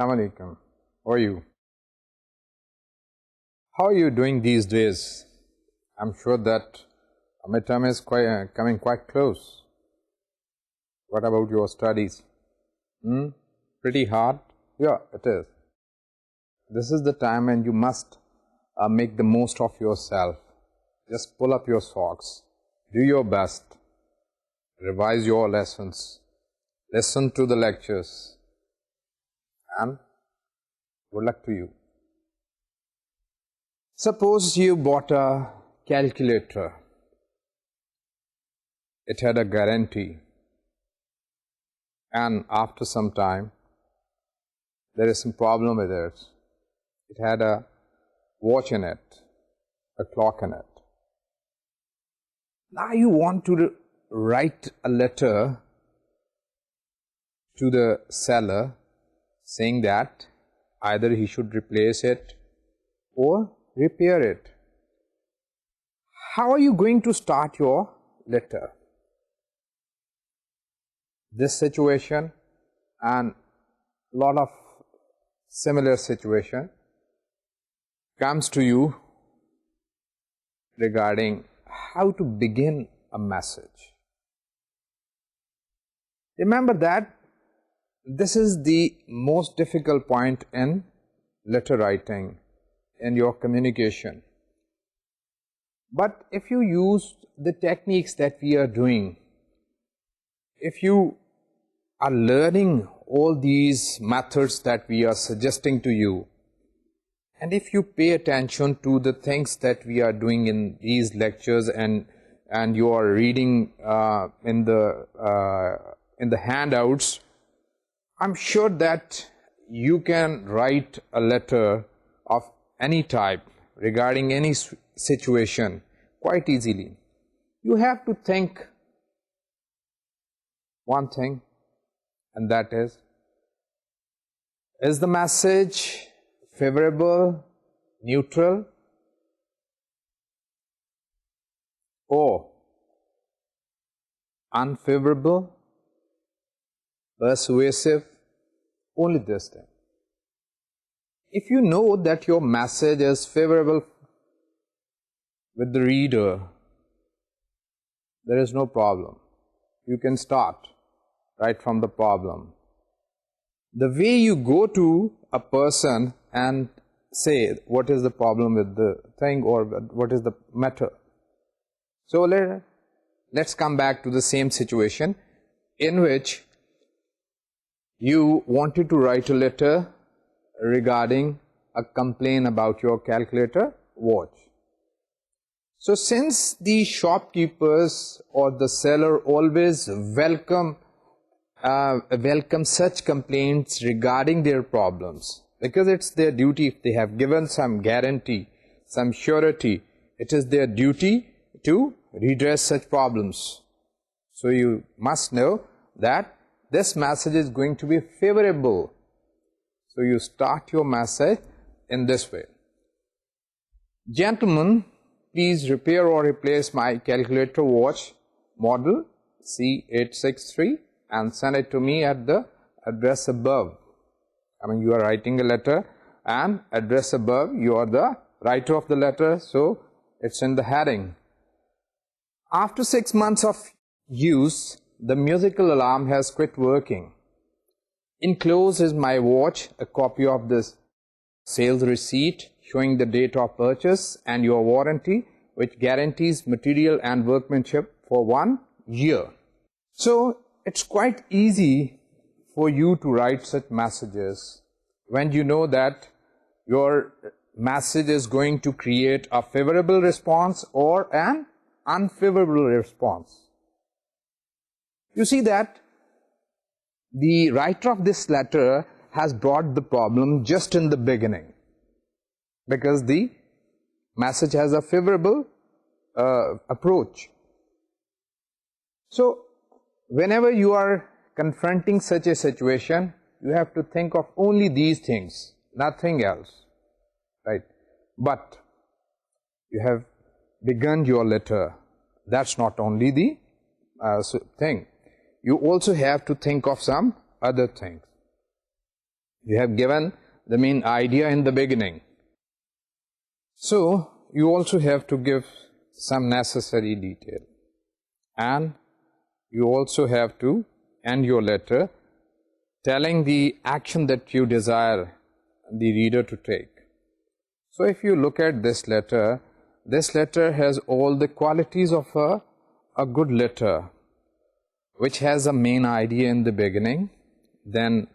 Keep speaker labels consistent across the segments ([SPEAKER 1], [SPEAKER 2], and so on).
[SPEAKER 1] Assalamu alaikum. How are you? How are you doing these days? I'm sure that midterm is coming quite close. What about your studies? Pretty hard? Yeah, it is. This is the time when you must make the most of yourself. Just pull up your socks. Do your best. Revise your lessons. Listen to the lectures. And good luck to you. Suppose you bought a calculator. It had a guarantee. And after some time, there is some problem with it. It had a watch in it, a clock in it. Now you want to write a letter to the seller saying that either he should replace it or repair it. How are you going to start your letter? This situation and a lot of similar situation comes to you regarding how to begin a message. Remember that this is the most difficult point in letter writing, in your communication. But if you use the techniques that we are doing, if you are learning all these methods that we are suggesting to you, and if you pay attention to the things that we are doing in these lectures and you are reading in the handouts, I'm sure that you can write a letter of any type regarding any situation quite easily. You have to think one thing, and that is the message favorable, neutral, or unfavorable, persuasive? Only this thing. If you know that your message is favorable with the reader, there is no problem. You can start right from the problem. The way you go to a person and say what is the problem with the thing or what is the matter. So let's come back to the same situation in which you wanted to write a letter regarding a complaint about your calculator watch. So since the shopkeepers or the seller always welcome such complaints regarding their problems, because it's their duty, if they have given some guarantee, some surety, it is their duty to redress such problems. So you must know that this message is going to be favorable. So you start your message in this way. Gentlemen, please repair or replace my calculator watch model C863 and send it to me at the address above. I mean, you are writing a letter and address above, you are the writer of the letter, so it's in the heading. After 6 months of use, the musical alarm has quit working. Enclosed is my watch, a copy of this sales receipt showing the date of purchase and your warranty, which guarantees material and workmanship for 1 year. So it's quite easy for you to write such messages when you know that your message is going to create a favorable response or an unfavorable response. You see that the writer of this letter has brought the problem just in the beginning, because the message has a favorable approach. So whenever you are confronting such a situation, you have to think of only these things, nothing else, right? But you have begun your letter. That's not only the thing. You also have to think of some other things. You have given the main idea in the beginning. So you also have to give some necessary detail. And you also have to end your letter telling the action that you desire the reader to take. So if you look at this letter has all the qualities of a good letter, which has a main idea in the beginning, then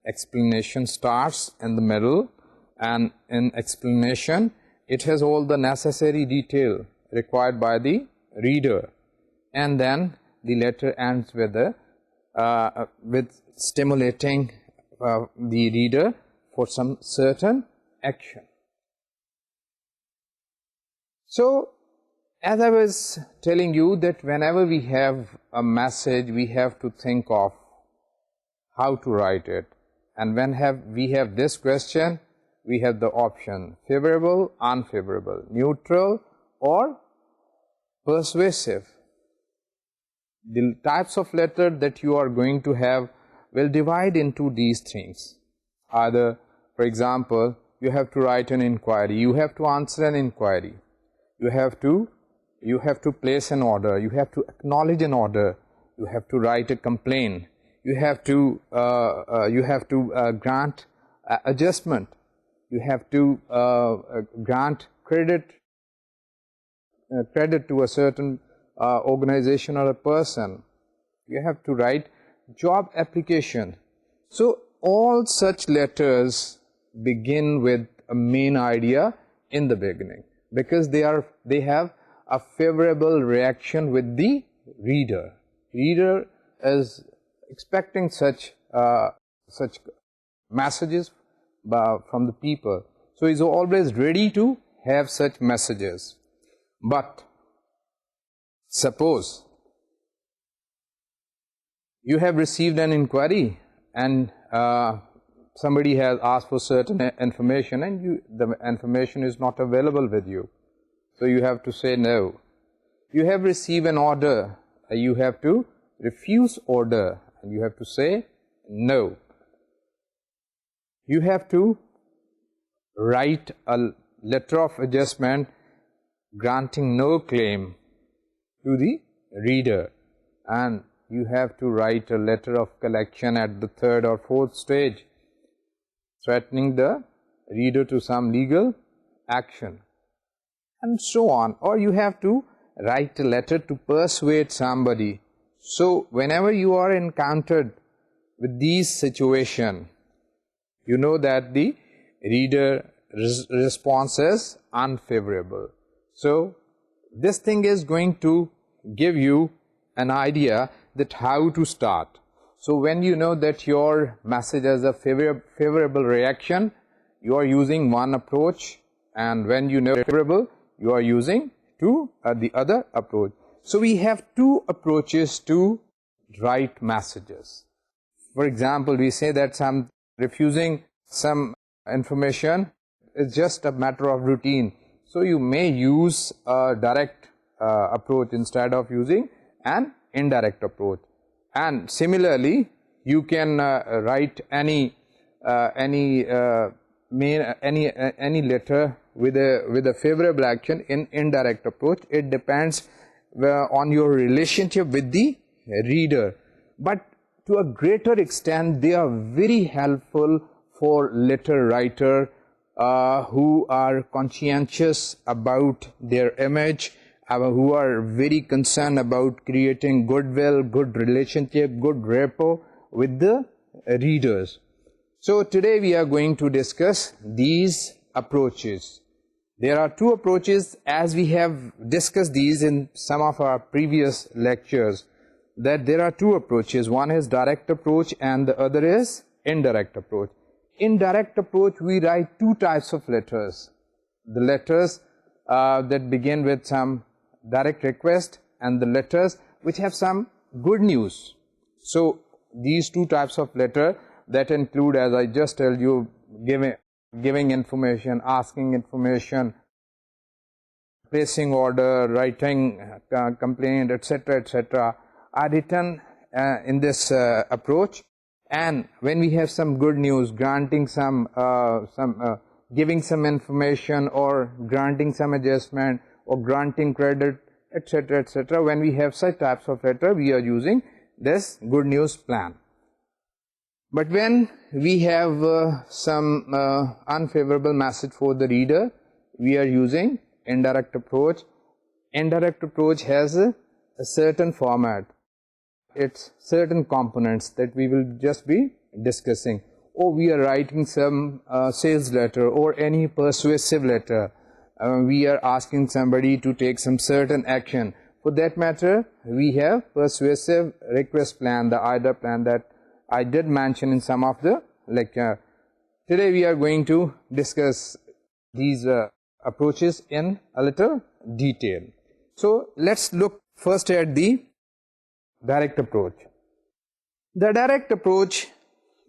[SPEAKER 1] explanation starts in the middle, and in explanation it has all the necessary detail required by the reader, and then the letter ends with stimulating the reader for some certain action. So as I was telling you, that whenever we have a message, we have to think of how to write it. And when we have this question, we have the option favorable, unfavorable, neutral, or persuasive. The types of letter that you are going to have will divide into these things. Either, for example, you have to write an inquiry, you have to answer an inquiry, you have to place an order, you have to acknowledge an order, you have to write a complaint, you have to grant adjustment, you have to grant credit to a certain organization or a person, you have to write job application. So all such letters begin with a main idea in the beginning, because they have a favorable reaction with the reader. Reader is expecting such messages from the people, so he is always ready to have such messages. But suppose you have received an inquiry and somebody has asked for certain information, and the information is not available with you, so you have to say no. You have received an order, you have to refuse order, and you have to say no. You have to write a letter of adjustment granting no claim to the reader, and you have to write a letter of collection at the third or fourth stage, threatening the reader to some legal action, and so on. Or you have to write a letter to persuade somebody. So whenever you are encountered with these situations, you know that the reader response is unfavorable. So this thing is going to give you an idea that how to start. So when you know that your message has a favorable reaction, you are using one approach, and when you know favorable, you are using the other approach. So we have two approaches to write messages. For example, we say that refusing some information is just a matter of routine. So you may use a direct approach instead of using an indirect approach. And similarly, you can write any letter with a favorable action in indirect approach. It depends on your relationship with the reader, but to a greater extent they are very helpful for letter writer who are conscientious about their image, who are very concerned about creating goodwill, good relationship, good rapport with the readers. So today we are going to discuss these approaches. There are two approaches, as we have discussed these in some of our previous lectures. that there are two approaches. One is direct approach and the other is indirect approach. In direct approach, we write two types of letters. The letters that begin with some direct request and the letters which have some good news. So these two types of letter that include, as I just told you, giving information, asking information, placing order, writing complaint, etc., are written in this approach. And when we have some good news, granting giving some information or granting some adjustment or granting credit, etc., when we have such types of letter, we are using this good news plan. But when we have some unfavorable message for the reader, we are using indirect approach. Indirect approach has a certain format. It's certain components that we will just be discussing. Or we are writing some sales letter or any persuasive letter. We are asking somebody to take some certain action. For that matter, we have persuasive request plan, the IDA plan that I did mention in some of the lecture. Today we are going to discuss these approaches in a little detail. So let's look first at the direct approach. The direct approach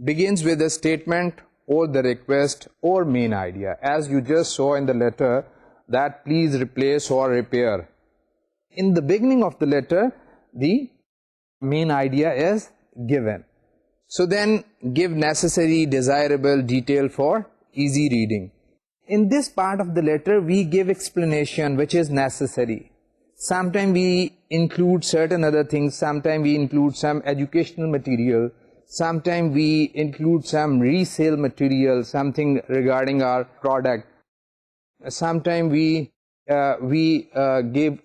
[SPEAKER 1] begins with a statement or the request or main idea. As you just saw in the letter, that please replace or repair. In the beginning of the letter, the main idea is given. So then give necessary, desirable detail for easy reading. In this part of the letter, we give explanation which is necessary. Sometimes we include certain other things, sometimes we include some educational material, sometimes we include some resale material, something regarding our product. Sometimes we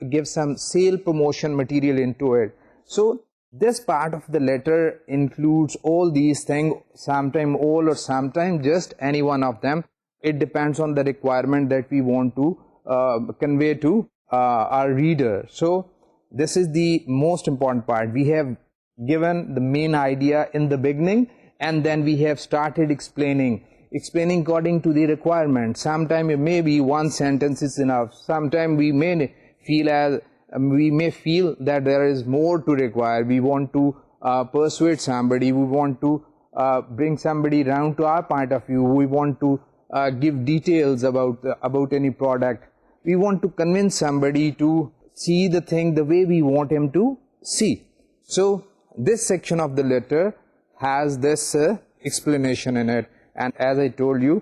[SPEAKER 1] give some sale promotion material into it. So this part of the letter includes all these things, sometimes all or sometimes just any one of them. It depends on the requirement that we want to convey to our reader. So this is the most important part. We have given the main idea in the beginning, and then we have started explaining according to the requirement. Sometimes it may be one sentence is enough. Sometimes we may feel that there is more to require. We want to persuade somebody. We want to bring somebody around to our point of view. We want to give details about any product. We want to convince somebody to see the thing the way we want him to see. So this section of the letter has this explanation in it. And as I told you,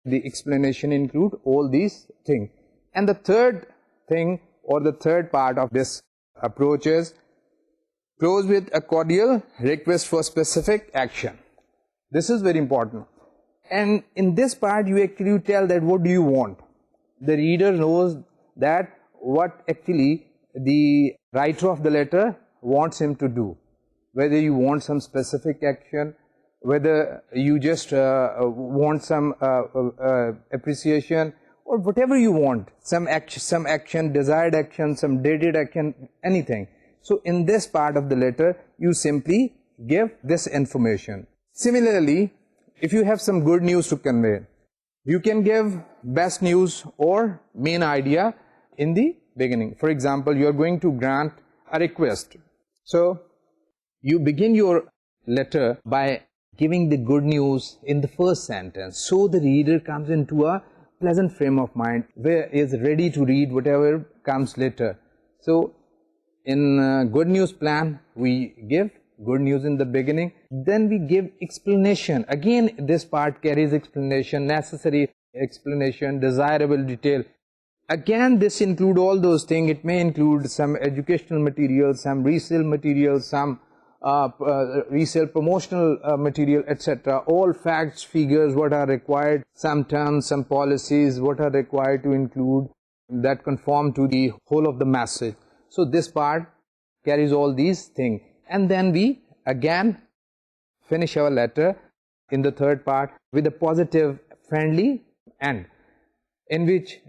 [SPEAKER 1] the explanation includes all these things. And the third thing or the third part of this approach is close with a cordial request for specific action. This is very important. And in this part, you actually tell that what do you want. The reader knows that what actually the writer of the letter wants him to do. Whether you want some specific action, whether you just want some appreciation, or whatever you want, some action, desired action, some dated action, anything. So in this part of the letter, you simply give this information. Similarly, if you have some good news to convey, you can give best news or main idea in the beginning. For example, you are going to grant a request. So you begin your letter by giving the good news in the first sentence, so the reader comes into a pleasant frame of mind where he is ready to read whatever comes later. So in good news plan, we give good news in the beginning, then we give explanation. Again, this part carries explanation, necessary explanation, desirable detail. Again, this include all those things. It may include some educational material, some resale material, some resale promotional material, etc. All facts, figures, what are required, some terms, some policies, what are required to include that conform to the whole of the message. So this part carries all these things. And then we again finish our letter in the third part with a positive, friendly end, in which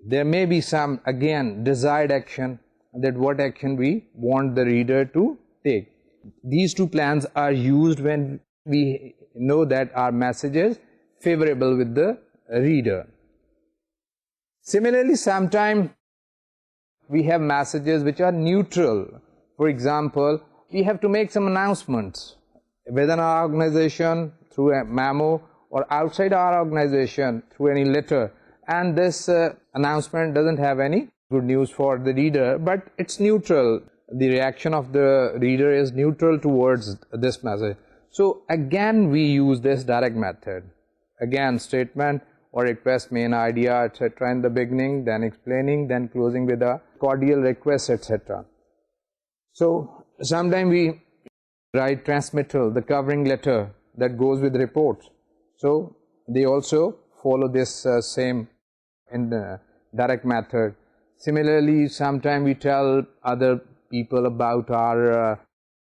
[SPEAKER 1] there may be some, again, desired action, that what action we want the reader to take. These two plans are used when we know that our message is favorable with the reader. Similarly, sometimes we have messages which are neutral. For example, we have to make some announcements within our organization through a memo, or outside our organization through any letter, and this announcement doesn't have any good news for the reader, but it's neutral. The reaction of the reader is neutral towards this message. So again we use this direct method. Again, statement or request, main idea, etc. in the beginning, then explaining, then closing with a cordial request, etc. So sometimes we write transmittal, the covering letter that goes with reports. So they also follow this same in the direct method. Similarly, sometimes we tell other people about our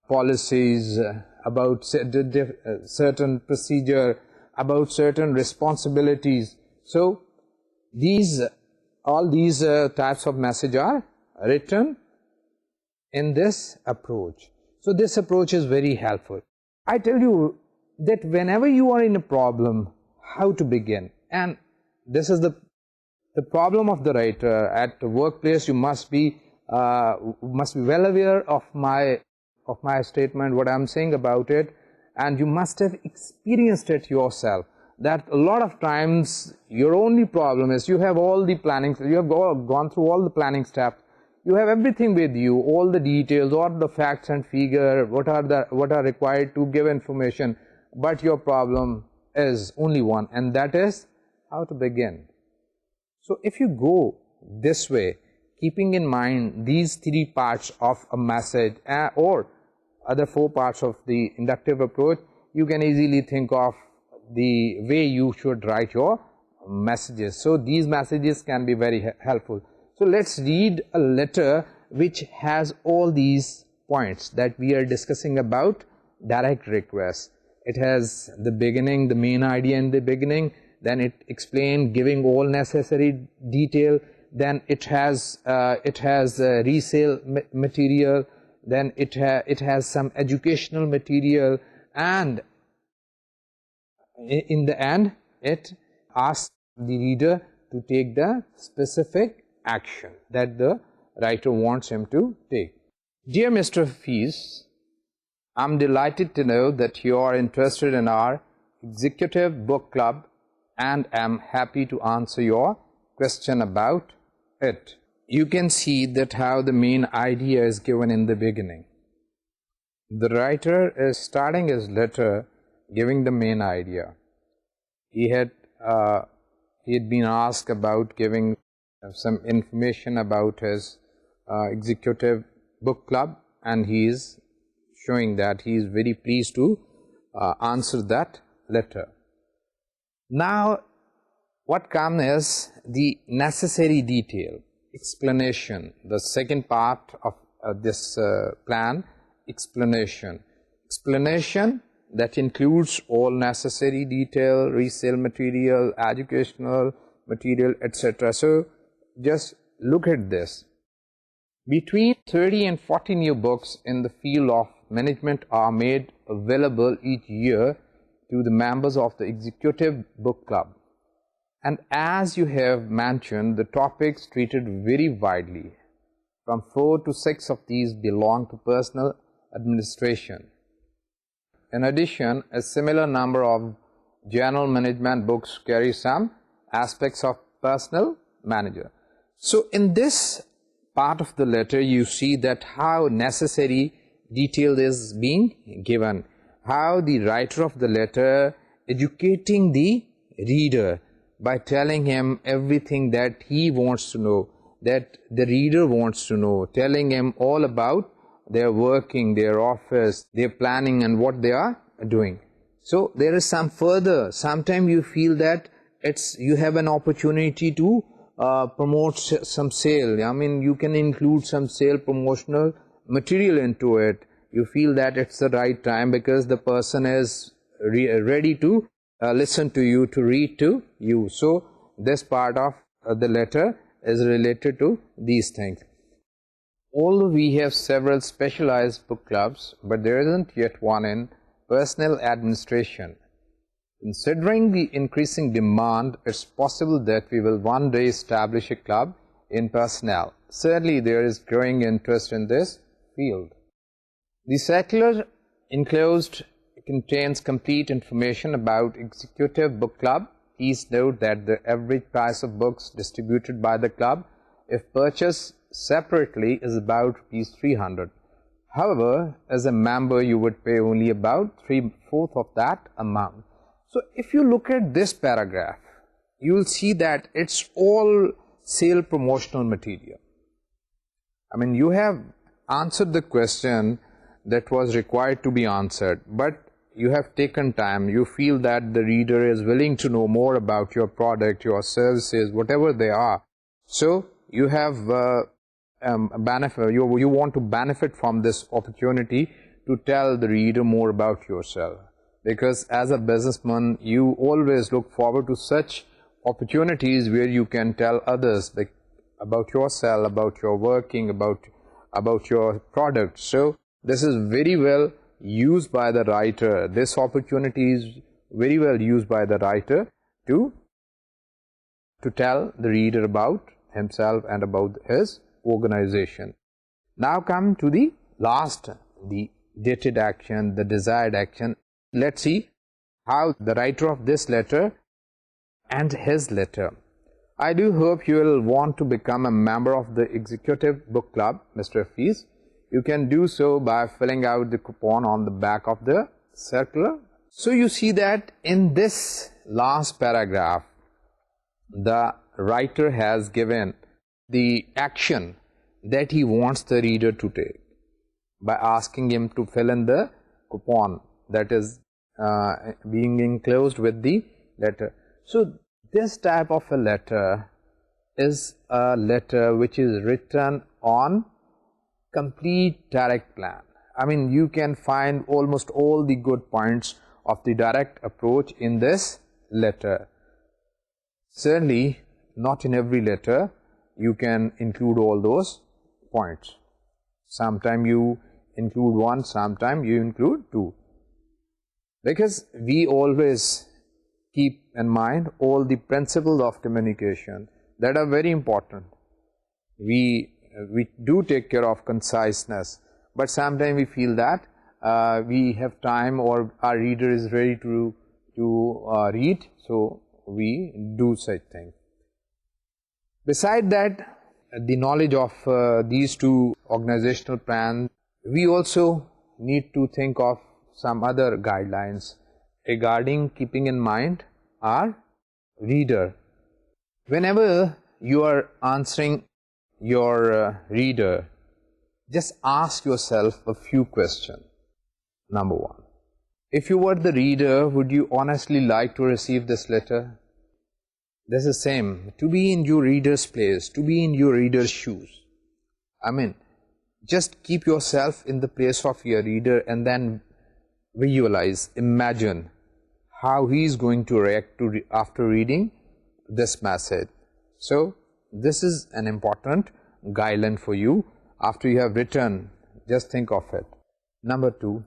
[SPEAKER 1] policies, about certain procedure, about certain responsibilities. So all these types of message are written in this approach. So this approach is very helpful. I tell you that whenever you are in a problem, how to begin, and this is the problem of the writer. At the workplace, you must be well aware of my statement, what I'm saying about it, and you must have experienced it yourself, that a lot of times your only problem is you have all the planning, you have gone through all the planning steps, you have everything with you, all the details, all the facts and figure, what are required to give information, but your problem is only one, and that is how to begin. So if you go this way, keeping in mind these three parts of a message or other four parts of the inductive approach, you can easily think of the way you should write your messages. So these messages can be very helpful. So let's read a letter which has all these points that we are discussing about direct requests. It has the beginning, the main idea in the beginning, then it explains giving all necessary detail, then it has resale material, then it has some educational material, and in the end it asks the reader to take the specific action that the writer wants him to take. Dear Mr. Hafiz, I'm delighted to know that you are interested in our executive book club, and am happy to answer your question about it. You can see that how the main idea is given in the beginning. The writer is starting his letter giving the main idea. He had been asked about giving some information about his executive book club, and he is showing that he is very pleased to answer that letter. Now what comes is the necessary detail, explanation, the second part of this plan, explanation that includes all necessary detail, resale material, educational material, etc. So just look at this. Between 30 and 40 new books in the field of management are made available each year to the members of the executive book club, and as you have mentioned, the topics treated very widely. From 4 to 6 of these belong to personal administration. In addition, a similar number of general management books carry some aspects of personal manager. So in this part of the letter, you see that how necessary detail is being given, how the writer of the letter educating the reader by telling him everything that he wants to know, that the reader wants to know, telling him all about their working, their office, their planning, and what they are doing. So there is some further, sometimes you feel that you have an opportunity to promote some sale. I mean, you can include some sale promotional material into it. You feel that it's the right time because the person is ready to listen to you, to read to you. So this part of the letter is related to these things. Although we have several specialized book clubs, but there isn't yet one in personal administration. Considering the increasing demand, it's possible that we will one day establish a club in personnel. Certainly, there is growing interest in this field. The circular enclosed contains complete information about Executive Book Club. Please note that the average price of books distributed by the club, if purchased separately, is about ₹300. However, as a member, you would pay only about 3/4 of that amount. So, if you look at this paragraph, you will see that it's all sale promotional material. I mean, you have answered the question that was required to be answered, but you have taken time. You feel that the reader is willing to know more about your product, your services, whatever they are. So, you have benefit. You want to benefit from this opportunity to tell the reader more about yourself. Because as a businessman, you always look forward to such opportunities where you can tell others about yourself, about your working, about your product. So, this is very well used by the writer. This opportunity is very well used by the writer to tell the reader about himself and about his organization. Now come to the last, the dated action, the desired action. Let's see how the writer of this letter and his letter. I do hope you will want to become a member of the Executive Book Club, Mr. Hafiz. You can do so by filling out the coupon on the back of the circular. So you see that in this last paragraph, the writer has given the action that he wants the reader to take by asking him to fill in the coupon that is being enclosed with the letter. So this type of a letter is a letter which is written on complete direct plan. I mean, you can find almost all the good points of the direct approach in this letter. Certainly, not in every letter you can include all those points. Sometimes you include one, sometimes you include two. Because we always keep in mind all the principles of communication that are very important. We do take care of conciseness, but sometimes we feel that we have time or our reader is ready to read, so we do such things. Beside that, the knowledge of these two organizational plans, we also need to think of some other guidelines regarding keeping in mind our reader. Whenever you are answering your reader, just ask yourself a few questions. Number one, if you were the reader, would you honestly like to receive this letter? This is the same, to be in your reader's place, to be in your reader's shoes. I mean, just keep yourself in the place of your reader and then visualize, imagine how he is going to react after reading this message. So, this is an important guideline for you. After you have written, just think of it. Number two,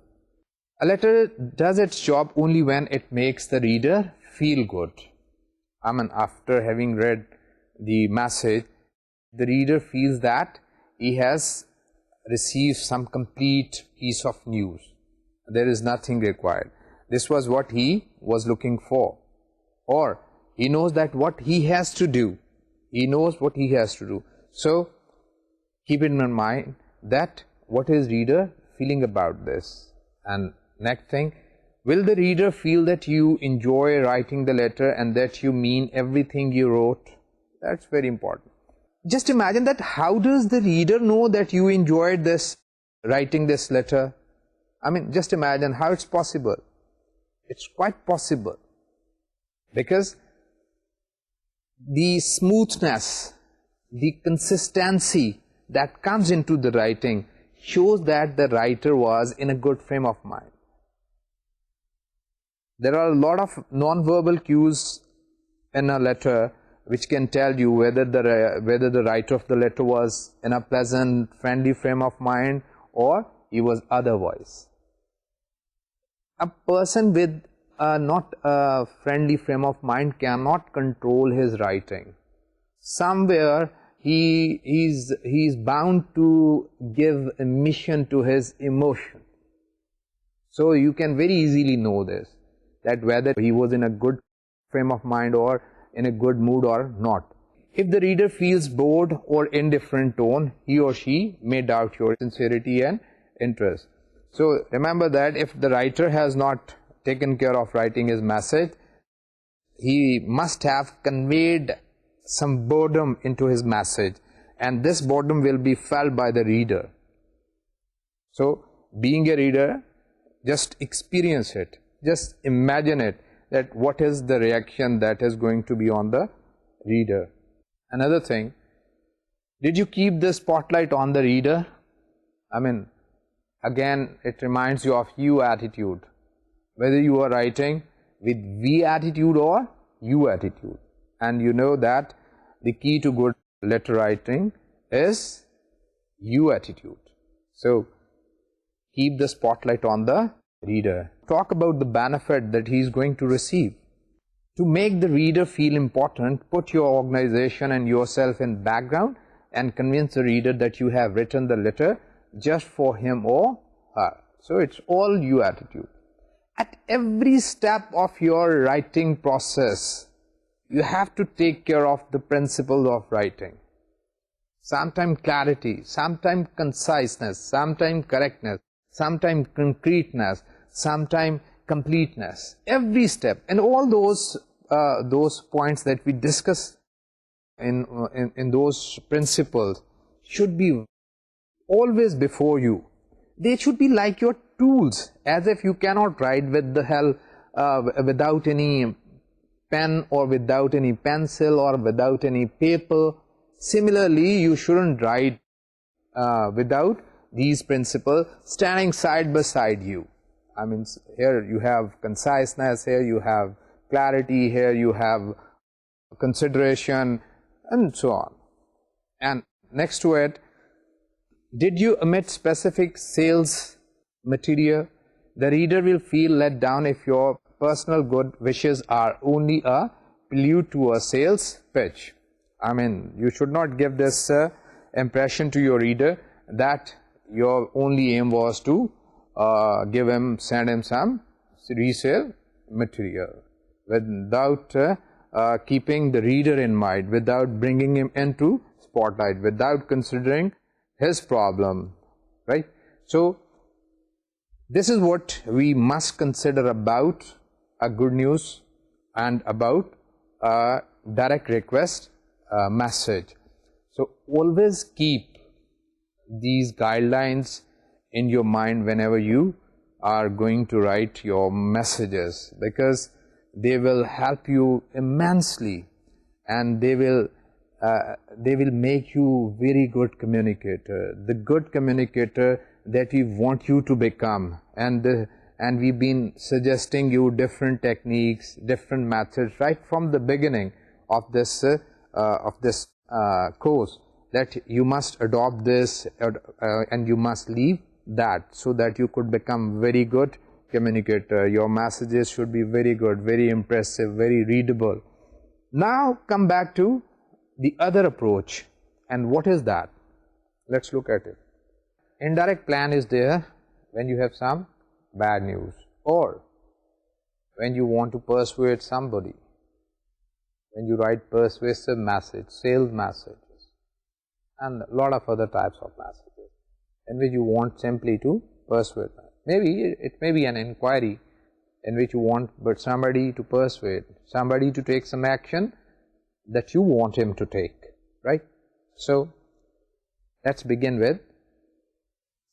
[SPEAKER 1] a letter does its job only when it makes the reader feel good. I mean, after having read the message, the reader feels that he has received some complete piece of news. There is nothing required. This was what he was looking for. Or he knows that what he has to do. He knows what he has to do. So, keep in mind that what is reader feeling about this. And next thing, will the reader feel that you enjoy writing the letter and that you mean everything you wrote? That's very important. Just imagine that how does the reader know that you enjoyed this, writing this letter? I mean, just imagine how it's possible. It's quite possible. Because the smoothness, the consistency that comes into the writing shows that the writer was in a good frame of mind. There are a lot of non-verbal cues in a letter which can tell you whether the writer of the letter was in a pleasant, friendly frame of mind or he was otherwise. A person with not a friendly frame of mind cannot control his writing. Somewhere he is bound to give emission to his emotion. So you can very easily know this, that whether he was in a good frame of mind or in a good mood or not. If the reader feels bored or indifferent tone, he or she may doubt your sincerity and interest. So remember that if the writer has not taken care of writing his message, he must have conveyed some boredom into his message, and this boredom will be felt by the reader. So being a reader, just experience it, just imagine it, that what is the reaction that is going to be on the reader. Another thing, did you keep the spotlight on the reader? I mean, again, it reminds you of you attitude, whether you are writing with we attitude or you attitude. And you know that the key to good letter writing is you attitude. So keep the spotlight on the reader. Talk about the benefit that he is going to receive. To make the reader feel important, put your organization and yourself in background and convince the reader that you have written the letter just for him or her. So it's all you attitude. At every step of your writing process, you have to take care of the principles of writing. Sometimes clarity, sometimes conciseness, sometimes correctness, sometimes concreteness, sometimes completeness. Every step, and all those points that we discuss in those principles should be always before you. They should be like your tools, as if you cannot write with the help without any pen or without any pencil or without any paper. Similarly, you shouldn't write without these principles standing side by side you. I mean, here you have conciseness, here you have clarity, here you have consideration, and so on. And next to it, did you omit specific sales material? The reader will feel let down if your personal good wishes are only a prelude to a sales pitch. I mean, you should not give this impression to your reader that your only aim was to send him some resale material, without keeping the reader in mind, without bringing him into spotlight, without considering his problem, right? So this is what we must consider about a good news and about a direct request message. So always keep these guidelines in your mind whenever you are going to write your messages, because they will help you immensely, and they will make you very good communicator, the good communicator that we want you to become. And we've been suggesting you different techniques, different methods right from the beginning of this course, that you must adopt this and you must leave that, so that you could become very good communicator. Your messages should be very good, very impressive, very readable. Now come back to the other approach. And what is that? Let's look at it. Indirect plan is there when you have some bad news, or when you want to persuade somebody, when you write persuasive message, sales messages, and a lot of other types of messages in which you want simply to persuade. Maybe it may be an inquiry in which you want but somebody to persuade, somebody to take some action that you want him to take, right? So let's begin with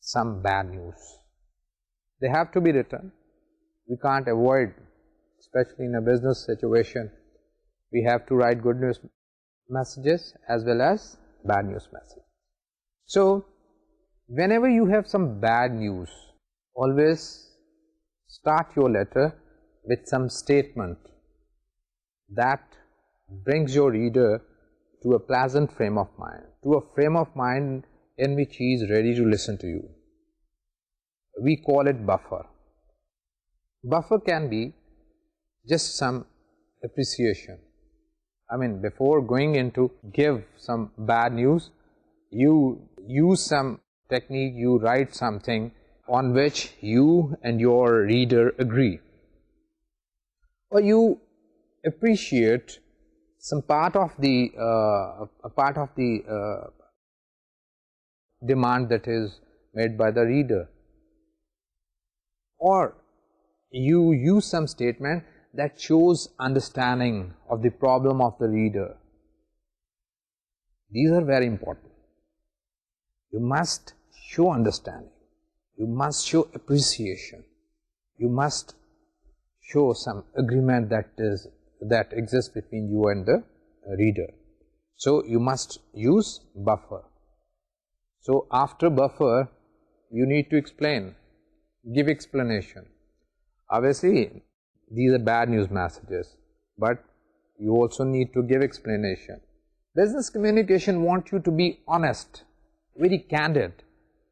[SPEAKER 1] some bad news. They have to be written. We can't avoid, especially in a business situation, we have to write good news messages as well as bad news messages. So whenever you have some bad news, always start your letter with some statement that brings your reader to a pleasant frame of mind, to a frame of mind in which he is ready to listen to you. We call it buffer. Buffer can be just some appreciation. I mean, before going into give some bad news, you use some technique, you write something on which you and your reader agree, or you appreciate some part of the demand that is made by the reader, or you use some statement that shows understanding of the problem of the reader. These are very important. You must show understanding, you must show appreciation, you must show some agreement that exists between you and the reader. So you must use buffer. So after buffer, you need to explain, give explanation. Obviously, these are bad news messages, but you also need to give explanation. Business communication wants you to be honest, very candid,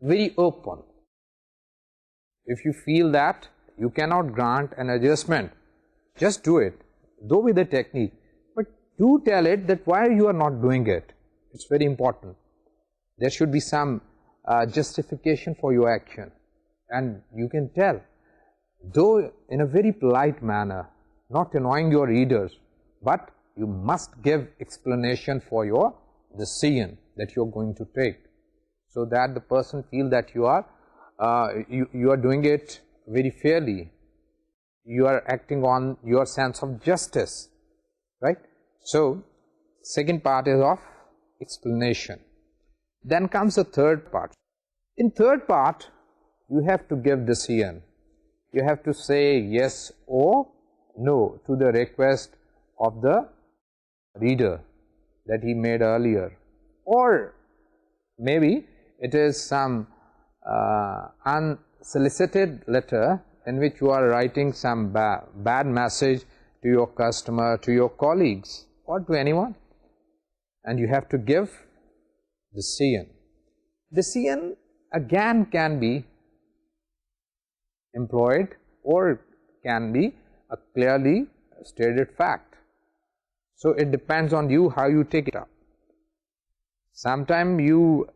[SPEAKER 1] very open. If you feel that you cannot grant an adjustment, just do it, though with a technique, but do tell it that why you are not doing it. It's very important. There should be some justification for your action, and you can tell, though in a very polite manner, not annoying your readers, but you must give explanation for your decision that you are going to take, so that the person feel that you are doing it very fairly, you are acting on your sense of justice, right? So second part is of explanation. Then comes the third part. In third part, you have to give decision. You have to say yes or no to the request of the reader that he made earlier, or maybe it is some unsolicited letter in which you are writing some bad message to your customer, to your colleagues, or to anyone, and you have to give decision. Decision again can be employed or can be a clearly stated fact. So it depends on you how you take it up. Sometimes you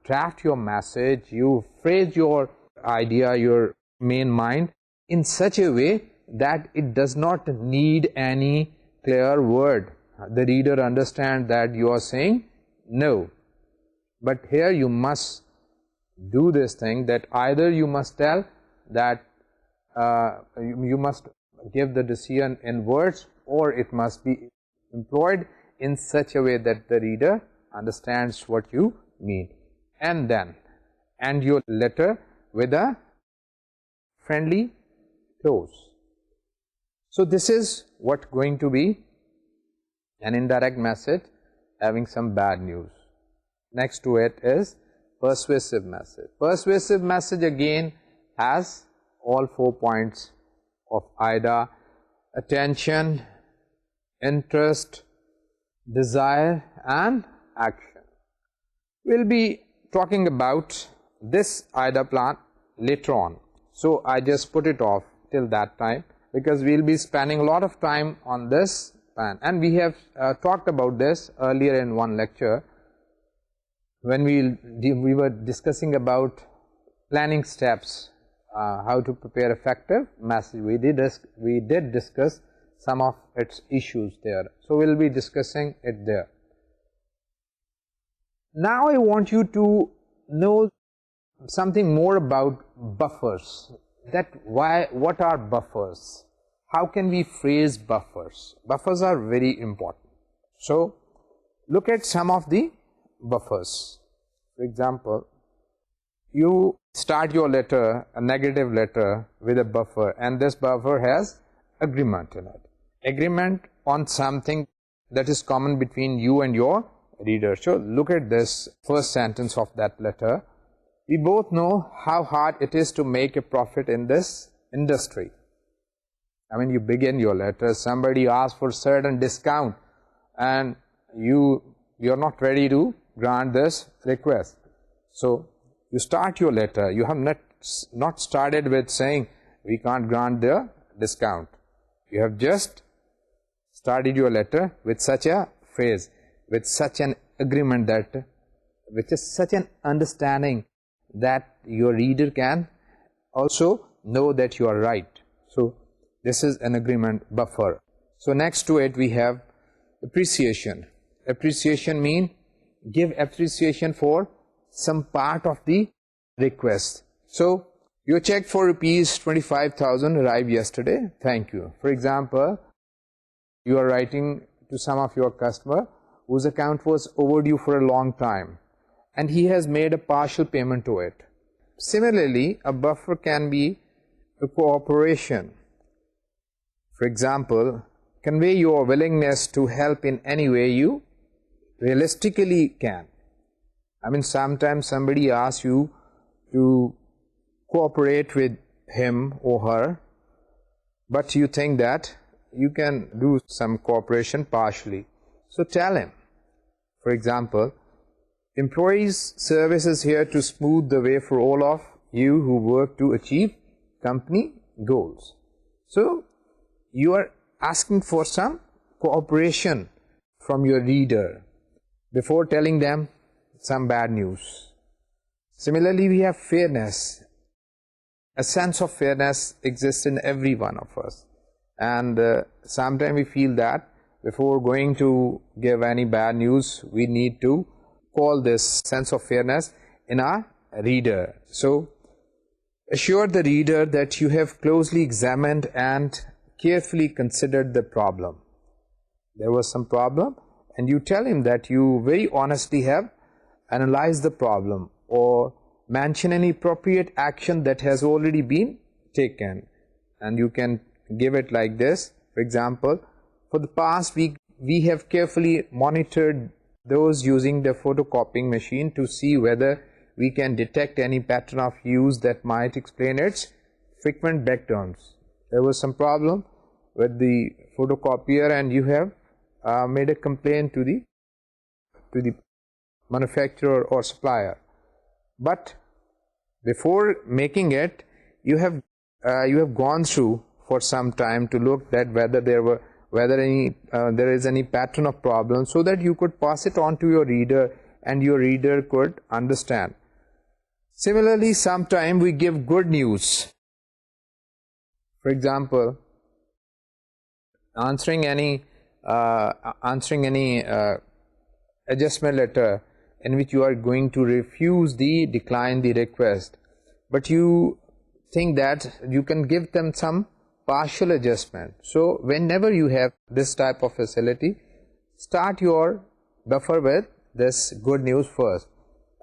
[SPEAKER 1] draft your message, you phrase your idea, your main mind in such a way that it does not need any clear word. The reader understands that you are saying no. But here you must do this thing, that either you must tell that you must give the decision in words, or it must be employed in such a way that the reader understands what you mean. And then end your letter with a friendly close. So this is what going to be an indirect message having some bad news. Next to it is persuasive message. Persuasive message again has all 4 points of IDA: attention, interest, desire, and action. We'll be talking about this IDA plan later on, so I just put it off till that time, because we'll be spending a lot of time on this plan, and we have talked about this earlier in one lecture when we were discussing about planning steps, how to prepare effective message. We did discuss some of its issues there, so we'll be discussing it there. Now I want you to know something more about buffers. What are buffers? How can we phrase buffers? Buffers are very important. So look at some of the buffers. For example, you start your letter, a negative letter, with a buffer, and this buffer has agreement in it. Agreement on something that is common between you and your reader. So look at this first sentence of that letter. We both know how hard it is to make a profit in this industry. I mean, you begin your letter, somebody asks for certain discount, and you're not ready to grant this request. So you start your letter. You have not started with saying we can't grant the discount. You have just started your letter with such a phrase, with such an agreement, that with such an understanding that your reader can also know that you are right. So this is an agreement buffer. So next to it we have appreciation. Appreciation means give appreciation for some part of the request. So your check for rupees 25,000 arrived yesterday. Thank you. For example, you are writing to some of your customer whose account was overdue for a long time, and he has made a partial payment to it. Similarly, a buffer can be a cooperation. For example, convey your willingness to help in any way you realistically can. I mean, sometimes somebody asks you to cooperate with him or her, but you think that you can do some cooperation partially. So tell him. For example, employees' service is here to smooth the way for all of you who work to achieve company goals. So you are asking for some cooperation from your reader before telling them some bad news. Similarly, we have fairness. A sense of fairness exists in every one of us, and sometimes we feel that before going to give any bad news, we need to call this sense of fairness in our reader. So assure the reader that you have closely examined and carefully considered the problem. There was some problem, and you tell him that you very honestly have analyzed the problem, or mention any appropriate action that has already been taken. And you can give it like this. For example, for the past week, we have carefully monitored those using the photocopying machine to see whether we can detect any pattern of use that might explain its frequent breakdowns. There was some problem with the photocopier, and you have made a complaint to the manufacturer or supplier. But before making it, you have gone through for some time to look that whether there is any pattern of problem, so that you could pass it on to your reader and your reader could understand. Similarly, sometimes we give good news. For example, answering any adjustment letter in which you are going to decline the request, but you think that you can give them some partial adjustment. So whenever you have this type of facility, start your buffer with this good news first.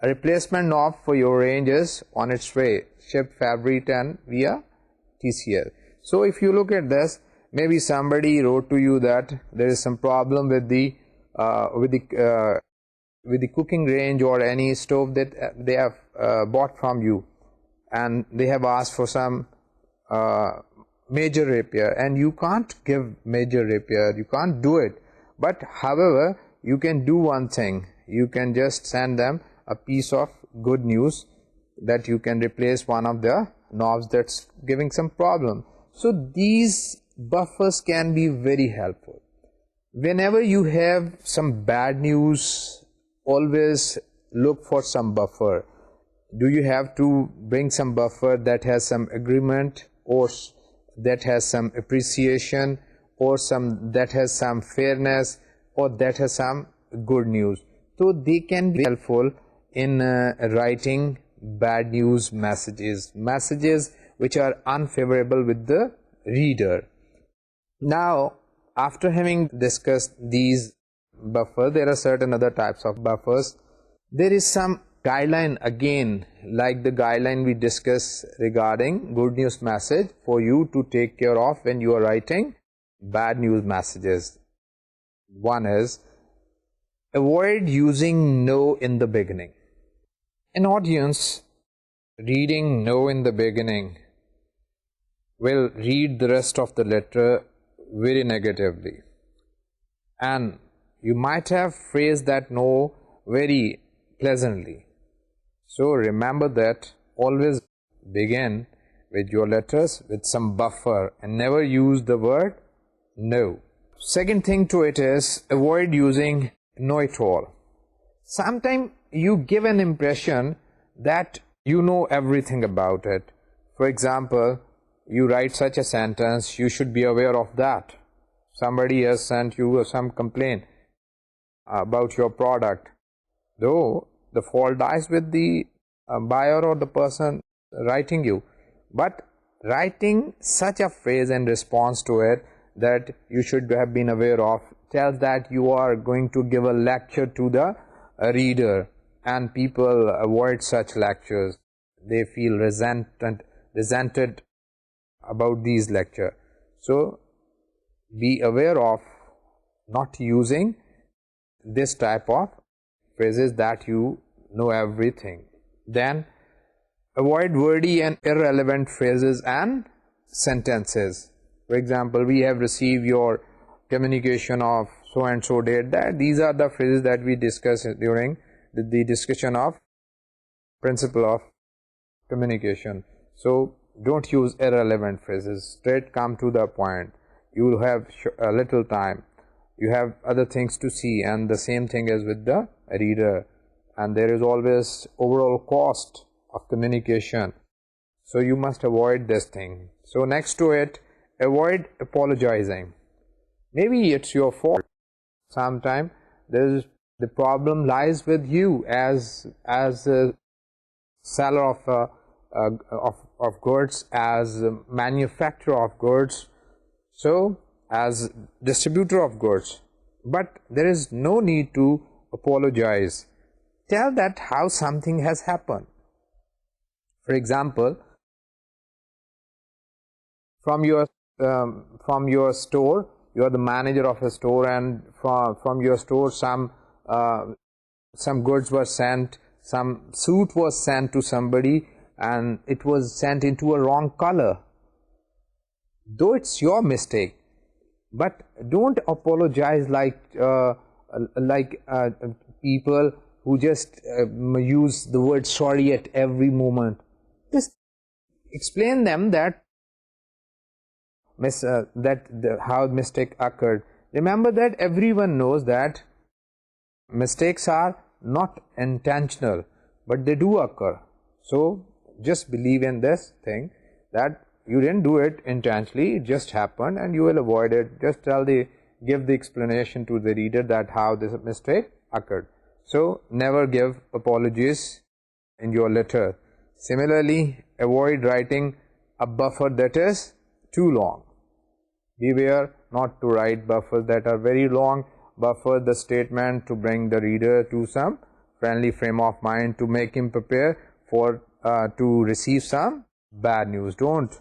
[SPEAKER 1] A replacement knob for your range is on its way, shipped February 10 via TCL. So if you look at this, maybe somebody wrote to you that there is some problem with the cooking range or any stove that they have bought from you, and they have asked for some major repair, and you can't give major repair, you can't do it. But however, you can do one thing. You can just send them a piece of good news that you can replace one of the knobs that's giving some problem. So these buffers can be very helpful. Whenever you have some bad news, always look for some buffer. Do you have to bring some buffer that has some agreement, or that has some appreciation, or some that has some fairness, or that has some good news? So they can be helpful in writing bad news messages which are unfavorable with the reader. Now, after having discussed these buffers, there are certain other types of buffers. There is some guideline again, like the guideline we discussed regarding good news message, for you to take care of when you are writing bad news messages. One is, avoid using no in the beginning. An audience reading no in the beginning will read the rest of the letter very negatively. And you might have phrased that no very pleasantly. So remember that always begin with your letters with some buffer and never use the word no. Second thing to it is avoid using know-it-all. Sometimes you give an impression that you know everything about it. For example, you write such a sentence, you should be aware of that. Somebody has sent you some complaint about your product. Though the fault lies with the buyer or the person writing you. But writing such a phrase in response to it that you should have been aware of tells that you are going to give a lecture to the reader, and people avoid such lectures. They feel resented about these lectures. So be aware of not using this type of phrases that you know everything. Then avoid wordy and irrelevant phrases and sentences. For example, we have received your communication of so and so date. That these are the phrases that we discussed during the discussion of principle of communication. So don't use irrelevant phrases. Straight come to the point. You will have a little time. You have other things to see, and the same thing is with the reader. And there is always overall cost of communication. So you must avoid this thing. So next to it, avoid apologizing. Maybe it's your fault. Sometimes the problem lies with you as a seller of goods, as a manufacturer of goods, so as distributor of goods. But there is no need to apologize. Tell that how something has happened. For example, from your store, you are the manager of a store, and from your store some goods were sent, some suit was sent to somebody, and it was sent into a wrong color. Though it's your mistake, but don't apologize like people who just use the word sorry at every moment. Just explain them that how mistake occurred. Remember that everyone knows that mistakes are not intentional, but they do occur. So just believe in this thing that you didn't do it intentionally, it just happened, and you will avoid it. Just give the explanation to the reader that how this mistake occurred. So never give apologies in your letter. Similarly, avoid writing a buffer that is too long. Beware not to write buffers that are very long. Buffer the statement to bring the reader to some friendly frame of mind, to make him prepare for to receive some bad news. Don't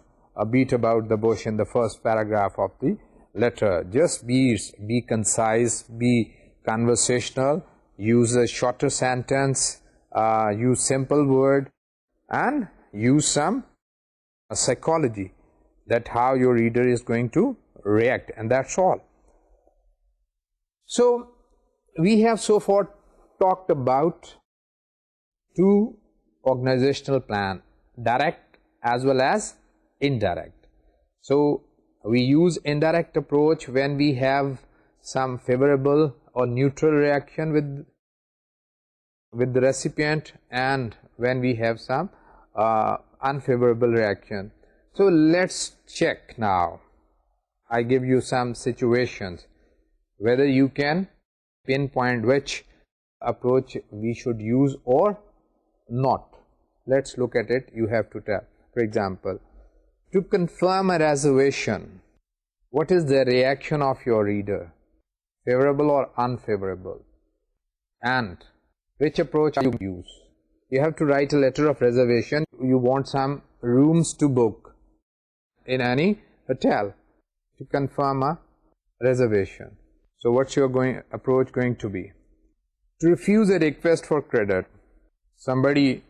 [SPEAKER 1] beat about the bush in the first paragraph of the letter. Just be concise, be conversational, use a shorter sentence, use simple word, and use some psychology that how your reader is going to react, and that's all. So we have so far talked about two organizational plan, direct as well as indirect. So we use indirect approach when we have some favorable or neutral reaction with the recipient, and when we have some unfavorable reaction. So let's check now. I give you some situations whether you can pinpoint which approach we should use or not. Let's look at it. You have to tell. For example, to confirm a reservation, what is the reaction of your reader? Favorable or unfavorable? And which approach you use? You have to write a letter of reservation. You want some rooms to book in any hotel to confirm a reservation. So what's your approach going to be? To refuse a request for credit. Somebody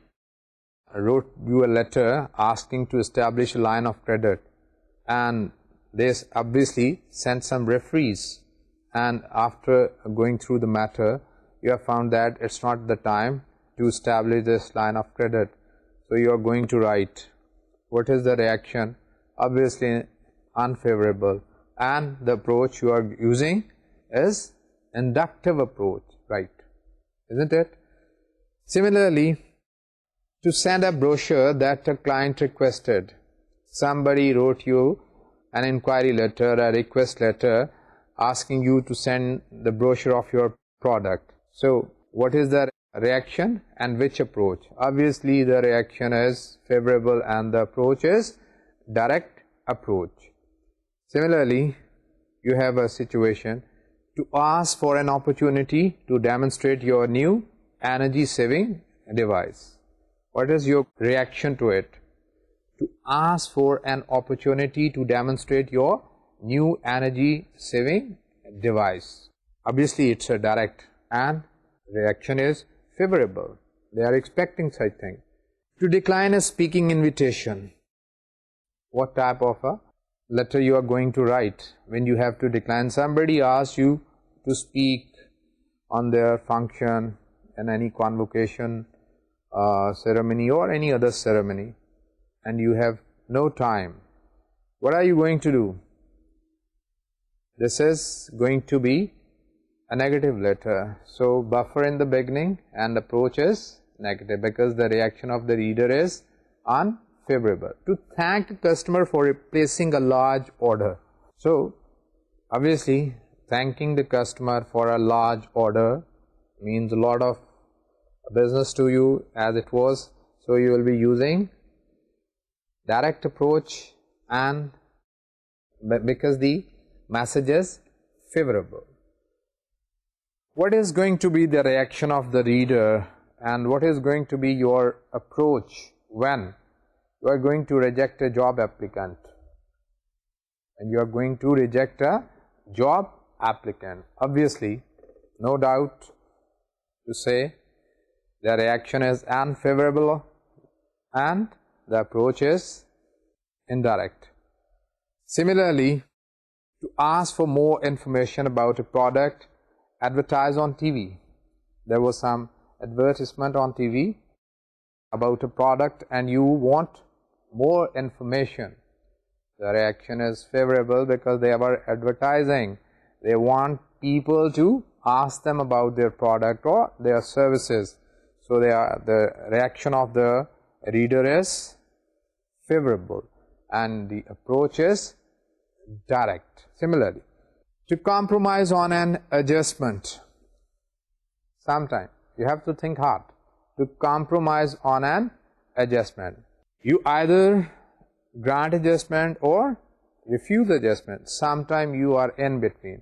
[SPEAKER 1] wrote you a letter asking to establish a line of credit. and they obviously sent some referees, and after going through the matter, you have found that it's not the time to establish this line of credit. So you are going to write, what is the reaction? Obviously unfavorable, and the approach you are using is inductive approach, right? Isn't it? Similarly, to send a brochure that a client requested, somebody wrote you an inquiry letter, a request letter, asking you to send the brochure of your product. So what is the reaction and which approach? Obviously the reaction is favorable and the approach is direct approach. Similarly, you have a situation to ask for an opportunity to demonstrate your new energy saving device. What is your reaction to it? To ask for an opportunity to demonstrate your new energy saving device. Obviously it's a direct, and reaction is favorable. They are expecting such thing. To decline a speaking invitation. What type of a letter you are going to write when you have to decline? Somebody asks you to speak on their function in any convocation ceremony or any other ceremony, and you have no time. What are you going to do? This is going to be a negative letter. So buffer in the beginning and approach is negative because the reaction of the reader is unfavorable. To thank the customer for replacing a large order. So obviously thanking the customer for a large order means a lot of business to you as it was. So you will be using direct approach, and because the message is favorable. What is going to be the reaction of the reader, and what is going to be your approach when you are going to reject a job applicant? And you are going to reject a job applicant. Obviously, no doubt to say the reaction is unfavorable and the approach is indirect. Similarly, to ask for more information about a product advertised on TV. There was some advertisement on TV about a product and you want more information. The reaction is favorable because they are advertising. They want people to ask them about their product or their services. So the reaction of the reader is favorable and the approach is direct. Similarly, to compromise on an adjustment. Sometimes you have to think hard. To compromise on an adjustment. You either grant adjustment or refuse adjustment. Sometimes you are in between.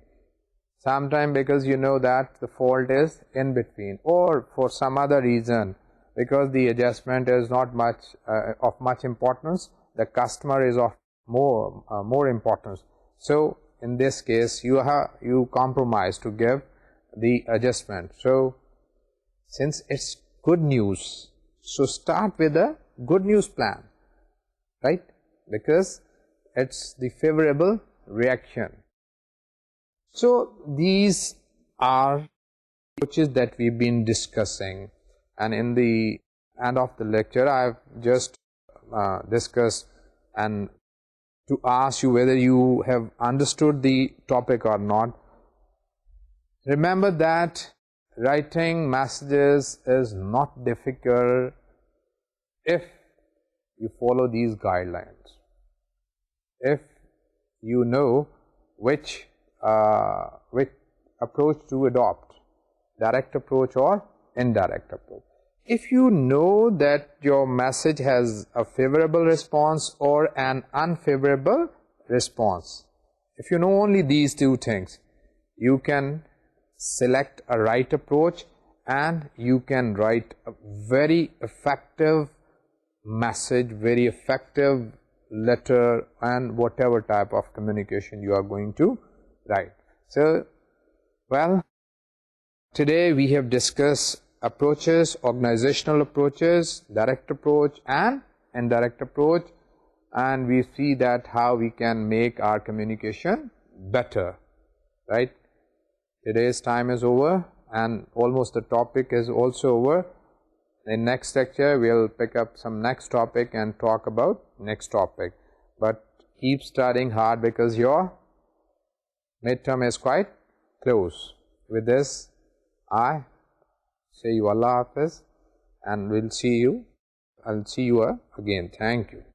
[SPEAKER 1] Sometimes because you know that the fault is in between, or for some other reason because the adjustment is not much of much importance, the customer is of more importance. So in this case you compromise to give the adjustment. So since it's good news, so start with a good news plan, right? Because it's the favorable reaction. So these are approaches that we've been discussing, and in the end of the lecture I've just discussed and to ask you whether you have understood the topic or not. Remember that writing messages is not difficult if you follow these guidelines. If you know which approach to adopt, direct approach or indirect approach. If you know that your message has a favorable response or an unfavorable response, if you know only these two things, you can select a right approach and you can write a very effective message, very effective letter, and whatever type of communication you are going to write. So, well, today we have discussed approaches, organizational approaches, direct approach and indirect approach. and we see that how we can make our communication better, right? Today's time is over and almost the topic is also over. In next lecture, we'll pick up some next topic and talk about next topic. But keep studying hard because your midterm is quite close. With this, I say you Allah Hafiz and I'll see you again. Thank you.